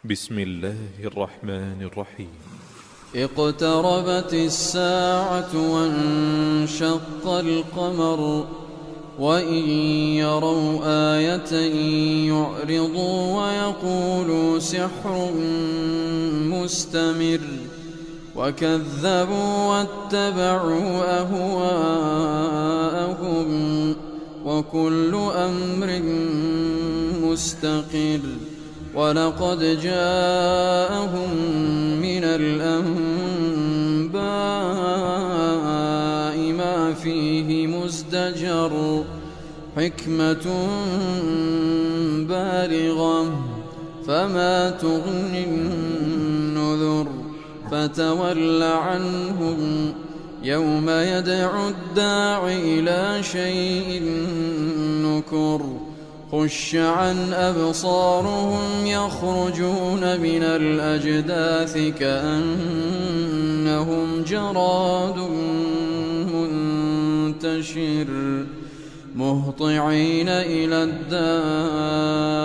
بسم الله الرحمن الرحيم. اقتربت الساعة وانشق القمر وإن يروا آية يعرضوا ويقولوا سحر مستمر وكذبوا واتبعوا أهواءهم وكل أمر مستقر ولقد جاءهم من الأنباء ما فيه مزدجر حكمة بالغة فما تغني النذر فتول عنهم يوم يدعو الداع إلى شيء نكر خش عن أبصارهم يخرجون من الأجداث كأنهم جراد منتشر مهطعين إلى الداع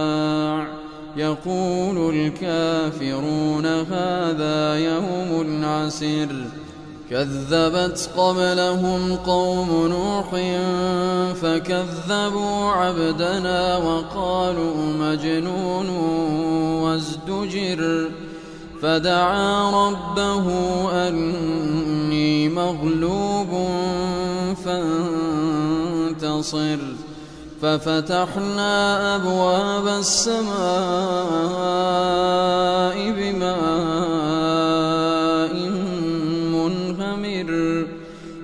يقول الكافرون هذا يوم عسر كذبت قبلهم قوم نوح فكذبوا عبدنا وقالوا مجنون وازدجر فدعا ربه أني مغلوب فانتصر ففتحنا أبواب السماء بماء منهمر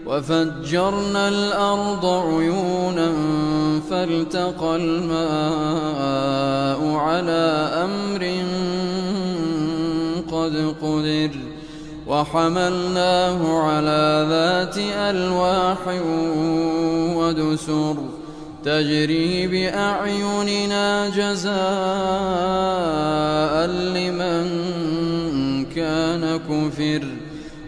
وفجرنا الأرض عيونا فالتقى الماء على أمر قد قدر وحملناه على ذات ألواح ودسر تجري بأعيننا جزاء لمن كان كفر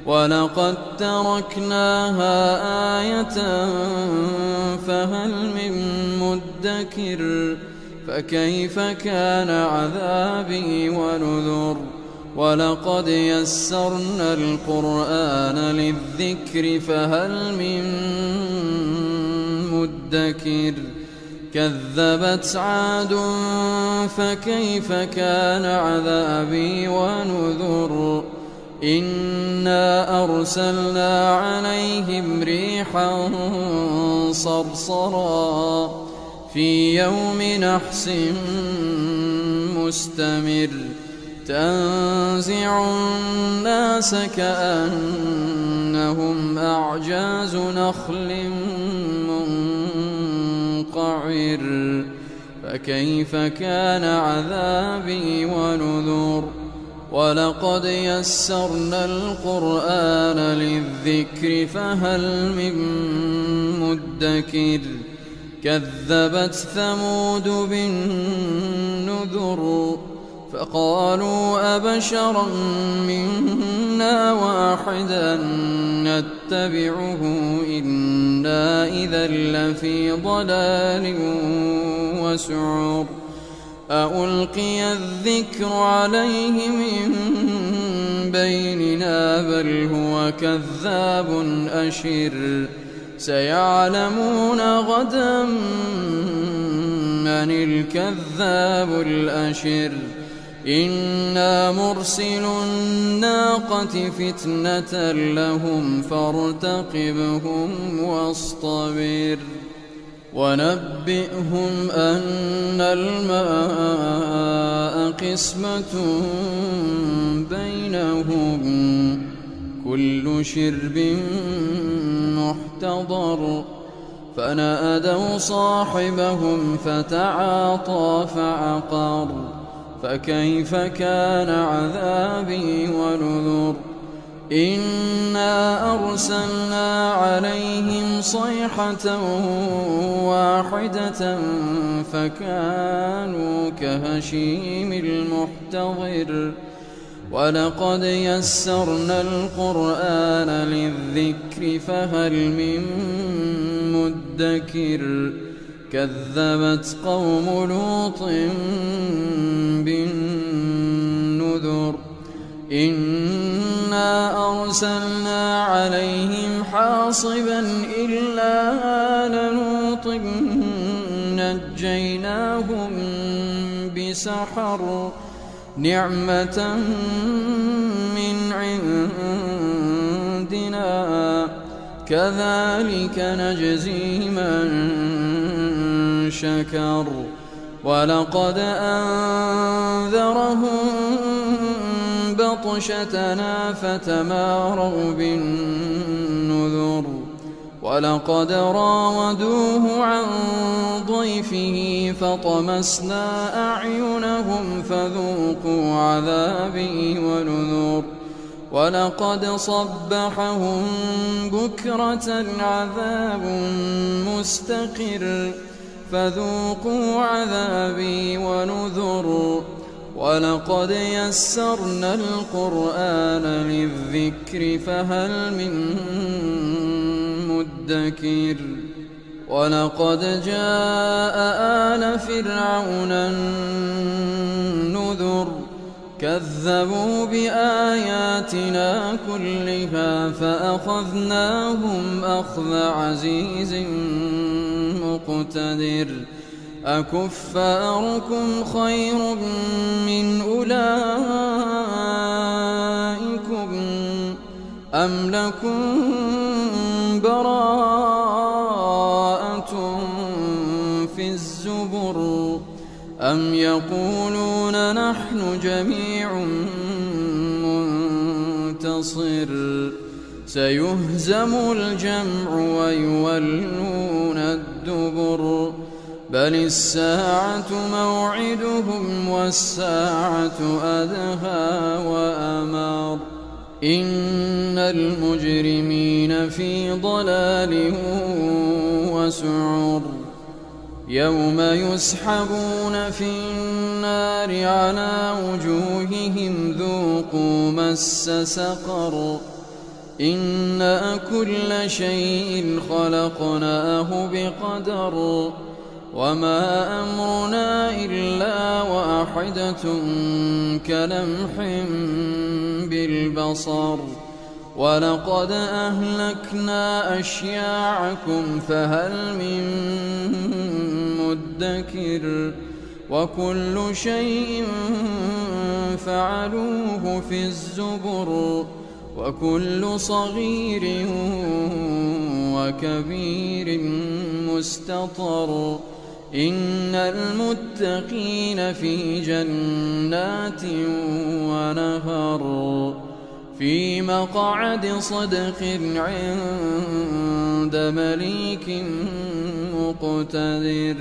ولقد تركناها آية فهل من مدكر فكيف كان عذابي ونذر ولقد يسرنا القرآن للذكر فهل من مدكر كذبت عاد فكيف كان عذابي ونذر إنا أرسلنا عليهم ريحا صرصرا في يوم نحس مستمر تنزع الناس كأنهم أعجاز نخل منقعر فكيف كان عذابي ونذر ولقد يسرنا القرآن للذكر فهل من مدكر كذبت ثمود بالنذر فقالوا أبشرا منا واحدا نتبعه إنا إذا لفي ضلال وسعر أألقي الذكر عليه من بيننا بل هو كذاب أشر سيعلمون غدا من الكذاب الأشر إنا مرسل الناقة فتنة لهم فارتقبهم واصطبر ونبئهم أن الماء قسمة بينهم كل شرب محتضر فنادوا صاحبهم فتعاطى فعقر فكيف كان عذابي ونذر إنا أرسلنا عليهم صيحة واحدة فكانوا كهشيم المحتضر ولقد يسرنا القرآن للذكر فهل من مدكر كذبت قوم لوط بالنذر أرسلنا عليهم حاصبا إلا آل لوط نجيناهم بسحر نعمة من عندنا كذلك نجزي من شكر ولقد أنذرهم بطشتنا فتماروا بالنذر ولقد راودوه عن ضيفه فطمسنا أعينهم فذوقوا عذابي ونذر ولقد صبحهم بكرة عذاب مستقر فذوقوا عذابي ونذر ولقد يسرنا القرآن للذكر فهل من مدكر ولقد جاء آل فرعون النذر كذبوا بآياتنا كلها فأخذناهم أخذ عزيز مقتدر أكفاركم خير من أولئكم أم لكم براءة في الزبر أم يقولون نحن جميع منتصر سيهزم الجمع ويولون الدبر بل الساعة موعدهم والساعة أدهى وأمر إن المجرمين في ضلال وسعر يوم يسحبون في النار على وجوههم ذوقوا مس سقر إنا كل شيء خلقناه بقدر وما أمرنا إلا واحدة كلمح بالبصر ولقد أهلكنا أشياعكم فهل من مدكر وكل شيء فعلوه في الزبر وكل صغير وكبير مستطر إن المتقين في جنات ونهر في مقعد صدق عند مليك مقتدر.